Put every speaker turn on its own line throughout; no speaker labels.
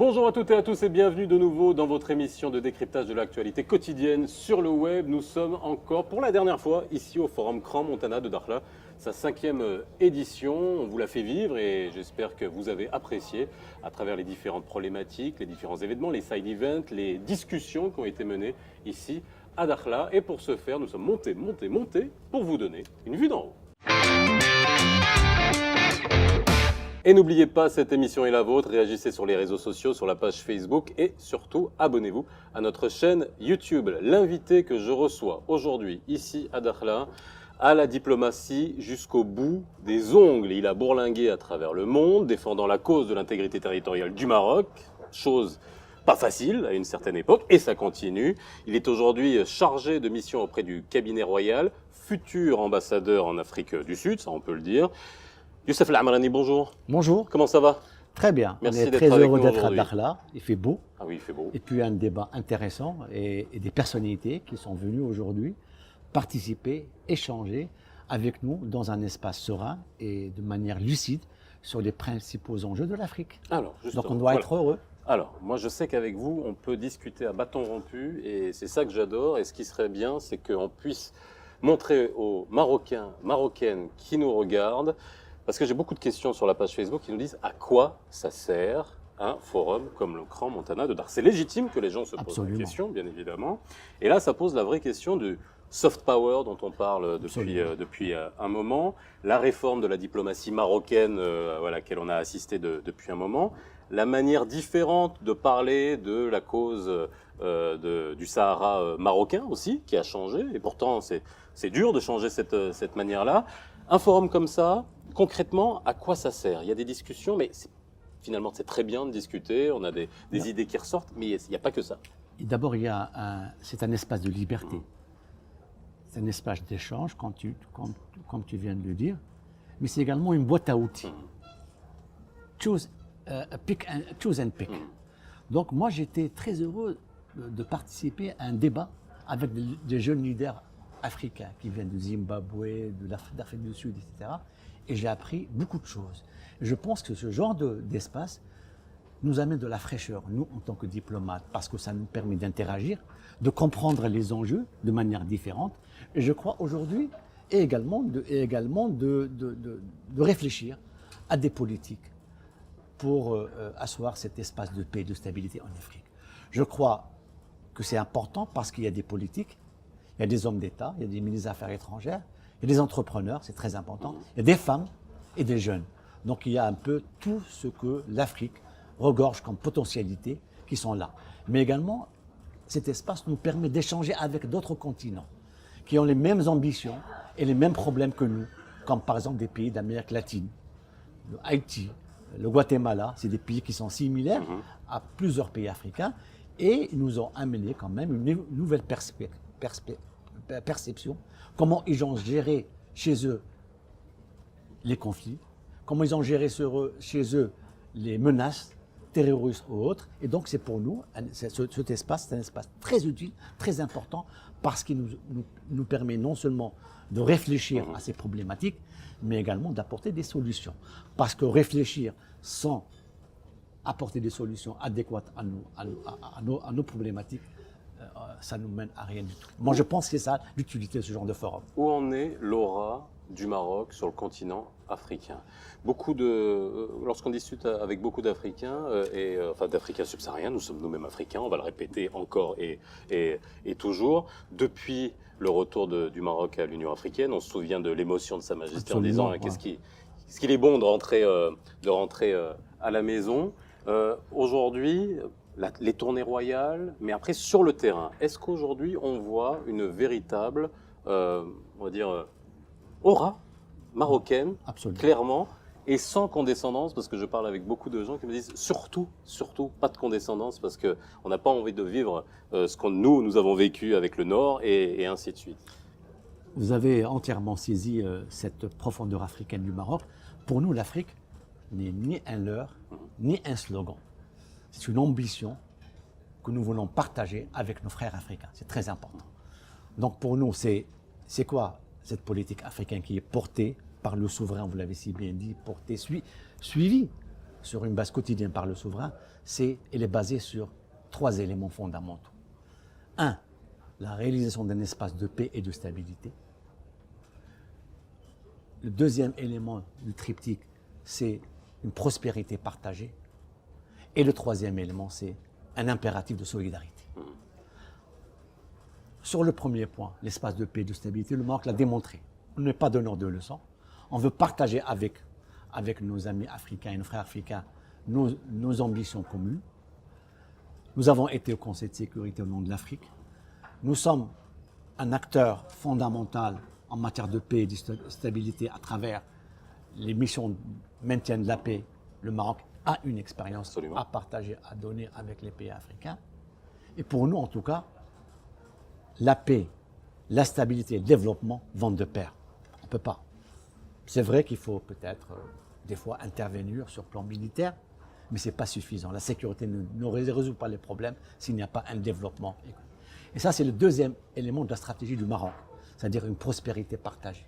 Bonjour à toutes et à tous et bienvenue de nouveau dans votre émission de décryptage de l'actualité quotidienne sur le web. Nous sommes encore pour la dernière fois ici au Forum Crans-Montana de Dakhla, sa 5e édition. On vous l'a fait vivre et j'espère que vous avez apprécié à travers les différentes problématiques, les différents événements, les side events, les discussions qui ont été menées ici à Dakhla. Et pour ce faire, nous sommes montés pour vous donner une vue d'en haut. Et n'oubliez pas, cette émission est la vôtre. Réagissez sur les réseaux sociaux, sur la page Facebook et surtout, abonnez-vous à notre chaîne YouTube. L'invité que je reçois aujourd'hui, ici à Dakhla, a la diplomatie jusqu'au bout des ongles. Il a bourlingué à travers le monde, défendant la cause de l'intégrité territoriale du Maroc, chose pas facile à une certaine époque, et ça continue. Il est aujourd'hui chargé de mission auprès du cabinet royal, futur ambassadeur en Afrique du Sud, ça on peut le dire. Youssef El Amrani, bonjour.
Bonjour.
Comment ça va?
Très bien.
Merci
on est
d'être
très
avec
heureux
nous
d'être à
aujourd'hui.
Dakhla. Il fait beau.
Ah oui, il fait beau.
Et puis un débat intéressant et des personnalités qui sont venues aujourd'hui participer, échanger avec nous dans un espace serein et de manière lucide sur les principaux enjeux de l'Afrique.
Alors, justement,
Donc on doit être heureux.
Alors, moi je sais qu'avec vous, on peut discuter à bâton rompu et c'est ça que j'adore. Et ce qui serait bien, c'est qu'on puisse montrer aux Marocains, Marocaines qui nous regardent, parce que j'ai beaucoup de questions sur la page Facebook qui nous disent à quoi ça sert un forum comme le Crans-Montana de Dakhla. C'est légitime que les gens se posent
Absolument.
la question, bien évidemment. Et là, ça pose la vraie question du soft power dont on parle depuis un moment, la réforme de la diplomatie marocaine à laquelle on a assisté depuis un moment, la manière différente de parler de la cause du Sahara marocain aussi, qui a changé, et pourtant c'est dur de changer cette manière-là. Un forum comme ça, concrètement, à quoi ça sert? Il y a des discussions, mais finalement c'est très bien de discuter, on a des idées qui ressortent, mais il n'y a pas que ça.
Et d'abord, c'est un espace de liberté. C'est un espace d'échange, comme tu viens de le dire, mais c'est également une boîte à outils. Choose and pick. Donc moi, j'étais très heureux de participer à un débat avec des jeunes leaders africains qui viennent du Zimbabwe, d'Afrique du Sud, etc. Et j'ai appris beaucoup de choses. Je pense que ce genre d'espace nous amène de la fraîcheur, nous, en tant que diplomates, parce que ça nous permet d'interagir, de comprendre les enjeux de manière différente. Et je crois aujourd'hui, et également de réfléchir à des politiques pour asseoir cet espace de paix et de stabilité en Afrique. Je crois que c'est important parce qu'il y a des politiques, il y a des hommes d'État, il y a des ministres des Affaires étrangères, il y a des entrepreneurs, c'est très important, il y a des femmes et des jeunes. Donc il y a un peu tout ce que l'Afrique regorge comme potentialités qui sont là. Mais également, cet espace nous permet d'échanger avec d'autres continents qui ont les mêmes ambitions et les mêmes problèmes que nous, comme par exemple des pays d'Amérique latine, Haïti, le Guatemala, c'est des pays qui sont similaires à plusieurs pays africains et ils nous ont amené quand même une nouvelle perception, comment ils ont géré chez eux les conflits, comment ils ont géré chez eux les menaces terroristes ou autres. Et donc c'est pour nous, cet espace, c'est un espace très utile, très important, parce qu'il nous permet non seulement de réfléchir à ces problématiques, mais également d'apporter des solutions. Parce que réfléchir sans apporter des solutions adéquates à nos problématiques, ça nous mène à rien du tout. Moi, je pense que c'est ça l'utilité de ce genre de forum.
Où en est l'aura du Maroc sur le continent africain? Lorsqu'on discute avec beaucoup d'Africains, enfin d'Africains subsahariens, nous sommes nous-mêmes Africains, on va le répéter encore et toujours, depuis le retour du Maroc à l'Union africaine, on se souvient de l'émotion de Sa Majesté en disant qu'est-ce qu'il est bon de rentrer à la maison. Aujourd'hui, les tournées royales, mais après sur le terrain, est-ce qu'aujourd'hui on voit une véritable, on va dire, aura marocaine,
Absolument.
clairement, et sans condescendance, parce que je parle avec beaucoup de gens qui me disent surtout pas de condescendance, parce qu'on n'a pas envie de vivre ce que nous avons vécu avec le Nord, et ainsi de suite.
Vous avez entièrement saisi cette profondeur africaine du Maroc. Pour nous, l'Afrique n'est ni un leurre, ni un slogan. C'est une ambition que nous voulons partager avec nos frères africains. C'est très important. Donc pour nous, c'est quoi cette politique africaine qui est portée par le souverain, vous l'avez si bien dit, portée, suivie sur une base quotidienne par le souverain, elle est basée sur 3 éléments fondamentaux. 1, la réalisation d'un espace de paix et de stabilité. Le deuxième élément du triptyque, c'est une prospérité partagée. Et le troisième élément, c'est un impératif de solidarité. Sur le premier point, l'espace de paix et de stabilité, le Maroc l'a démontré. On n'est pas donneur de leçons. On veut partager avec nos amis africains et nos frères africains nos ambitions communes. Nous avons été au Conseil de sécurité au nom de l'Afrique. Nous sommes un acteur fondamental en matière de paix et de stabilité à travers les missions de maintien de la paix. Le Maroc a une expérience à partager, à donner avec les pays africains. Et pour nous, en tout cas, la paix, la stabilité et le développement vont de pair. On ne peut pas. C'est vrai qu'il faut peut-être des fois intervenir sur le plan militaire, mais ce n'est pas suffisant. La sécurité ne résout pas les problèmes s'il n'y a pas un développement. Et ça, c'est le deuxième élément de la stratégie du Maroc, c'est-à-dire une prospérité partagée,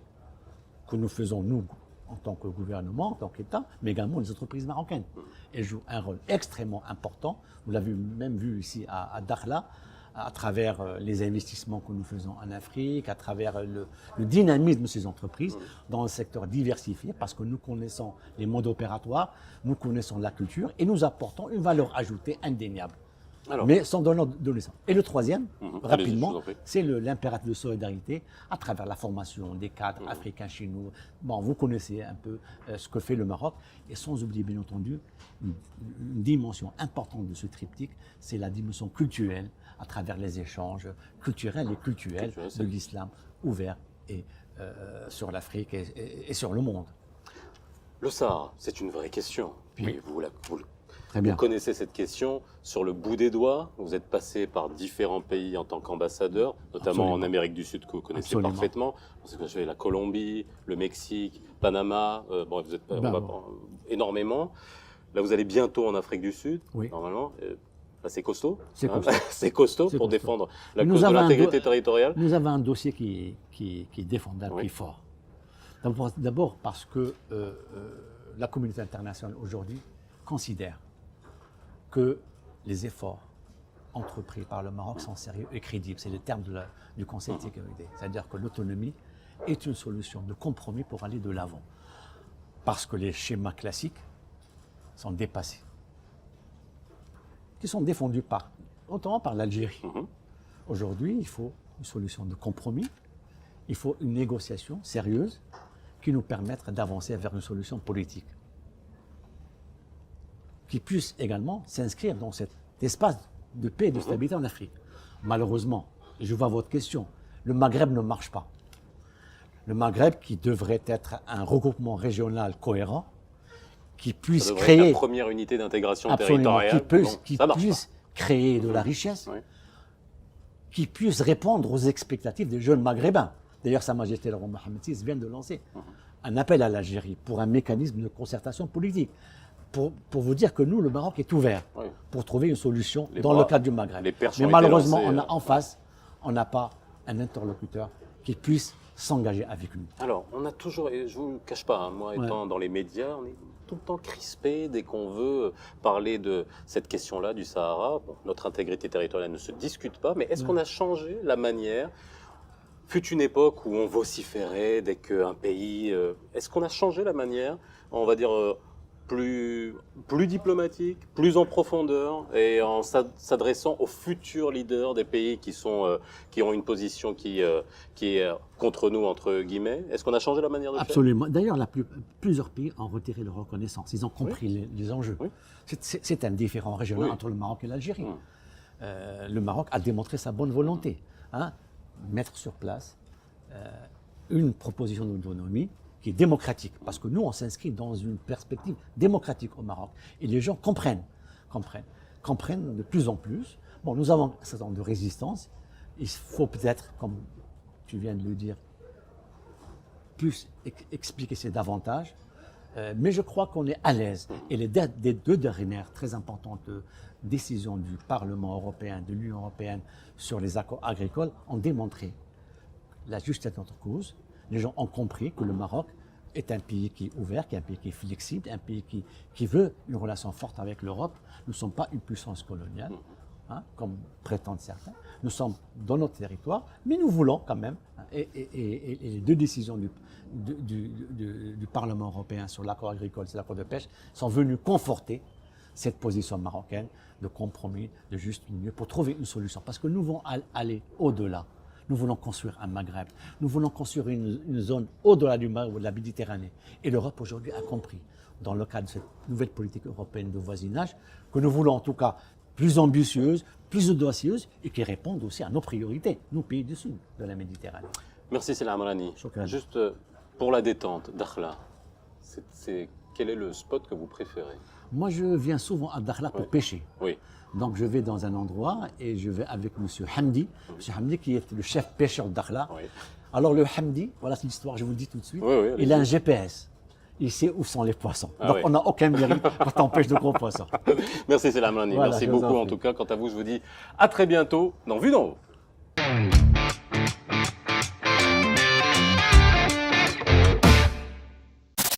que nous faisons, nous, en tant que gouvernement, en tant qu'État, mais également les entreprises marocaines. Elles jouent un rôle extrêmement important. Vous l'avez même vu ici à Dakhla, à travers les investissements que nous faisons en Afrique, à travers le dynamisme de ces entreprises dans un secteur diversifié, parce que nous connaissons les modes opératoires, nous connaissons la culture et nous apportons une valeur ajoutée indéniable. Alors, mais sans donner de leçons. Et le troisième, rapidement, c'est l'impératif de solidarité à travers la formation des cadres africains chez nous. Bon, vous connaissez un peu ce que fait le Maroc, et sans oublier bien entendu une dimension importante de ce triptyque, c'est la dimension culturelle à travers les échanges culturels et cultuels de l'islam ouvert et, sur l'Afrique et sur le monde.
Le Sahara, c'est une vraie question. Puis
Oui.
Vous connaissez cette question sur le bout des doigts. Vous êtes passé par différents pays en tant qu'ambassadeur, notamment
Absolument.
en Amérique du Sud que vous connaissez
Absolument.
parfaitement. Parce que j'ai la Colombie, le Mexique, Panama. Bon, vous êtes énormément. Là, vous allez bientôt en Afrique du Sud, normalement. C'est costaud.
C'est costaud.
C'est costaud pour défendre la cause de l'intégrité territoriale.
Nous avons un dossier qui est défendable, qui est fort. D'abord parce que la communauté internationale aujourd'hui considère que les efforts entrepris par le Maroc sont sérieux et crédibles. C'est le terme du Conseil de sécurité. C'est-à-dire que l'autonomie est une solution de compromis pour aller de l'avant. Parce que les schémas classiques sont dépassés, qui sont défendus notamment par l'Algérie. Aujourd'hui, il faut une solution de compromis, il faut une négociation sérieuse qui nous permette d'avancer vers une solution politique, qui puisse également s'inscrire dans cet espace de paix et de stabilité en Afrique. Malheureusement, et je vois votre question, le Maghreb ne marche pas. Le Maghreb, qui devrait être un regroupement régional cohérent, qui puisse créer
la première unité d'intégration territoriale,
qui puisse créer de la richesse, qui puisse répondre aux expectatives des jeunes maghrébins. D'ailleurs, Sa Majesté le roi Mohammed VI vient de lancer un appel à l'Algérie pour un mécanisme de concertation politique. Pour vous dire que nous, le Maroc est ouvert pour trouver une solution dans le cadre du Maghreb. Mais malheureusement, en face, on n'a pas un interlocuteur qui puisse s'engager avec nous.
Alors, on a toujours, et je ne vous le cache pas, moi étant dans les médias, on est tout le temps crispé dès qu'on veut parler de cette question-là du Sahara. Bon, notre intégrité territoriale ne se discute pas, mais est-ce qu'on a changé la manière? Fut une époque où on vociférait dès qu'un pays... est-ce qu'on a changé la manière, on va dire, plus diplomatique, plus en profondeur, et en s'adressant aux futurs leaders des pays qui ont une position qui est contre nous, entre guillemets? Est-ce qu'on a changé la manière de faire?
Absolument. D'ailleurs, plusieurs pays ont retiré leur reconnaissance. Ils ont compris les enjeux. C'est un différend régional entre le Maroc et l'Algérie. Le Maroc a démontré sa bonne volonté. Mettre sur place une proposition d'autonomie qui est démocratique, parce que nous, on s'inscrit dans une perspective démocratique au Maroc. Et les gens comprennent de plus en plus. Bon, nous avons un certain nombre de résistances. Il faut peut-être, comme tu viens de le dire, plus expliquer ça davantage. Mais je crois qu'on est à l'aise. Et les deux dernières très importantes décisions du Parlement européen, de l'Union européenne sur les accords agricoles ont démontré la justesse de notre cause. Les gens ont compris que le Maroc est un pays qui est ouvert, qui est un pays qui est flexible, un pays qui veut une relation forte avec l'Europe. Nous ne sommes pas une puissance coloniale, hein, comme prétendent certains. Nous sommes dans notre territoire, mais nous voulons quand même, et les deux décisions du Parlement européen sur l'accord agricole et l'accord de pêche sont venues conforter cette position marocaine de compromis, de juste milieu, pour trouver une solution. Parce que nous voulons aller au-delà. Nous voulons construire un Maghreb. Nous voulons construire une zone au-delà de la Méditerranée. Et l'Europe aujourd'hui a compris, dans le cadre de cette nouvelle politique européenne de voisinage, que nous voulons en tout cas plus ambitieuse, plus audacieuse et qui réponde aussi à nos priorités, nous pays du sud de la Méditerranée.
Merci Salah Amrani.
Shukran.
Juste pour la détente, Dakhla, quel est le spot que vous préférez?
Moi, je viens souvent à Dakhla pour pêcher.
Oui.
Donc, je vais dans un endroit et je vais avec M. Hamdi. M. Hamdi qui est le chef pêcheur de Dakhla.
Oui.
Alors, le Hamdi, voilà c'est l'histoire, je vous le dis tout de suite.
Oui, oui,
il a un GPS. Il sait où sont les poissons.
Ah
Donc,
oui.
on n'a aucun mérite quand on pêche de gros poissons.
Merci Salah Amrani.
Voilà,
Merci
je vous en
beaucoup en
prie.
tout cas. Quant à vous, je vous dis à très bientôt dans Vue d'en haut.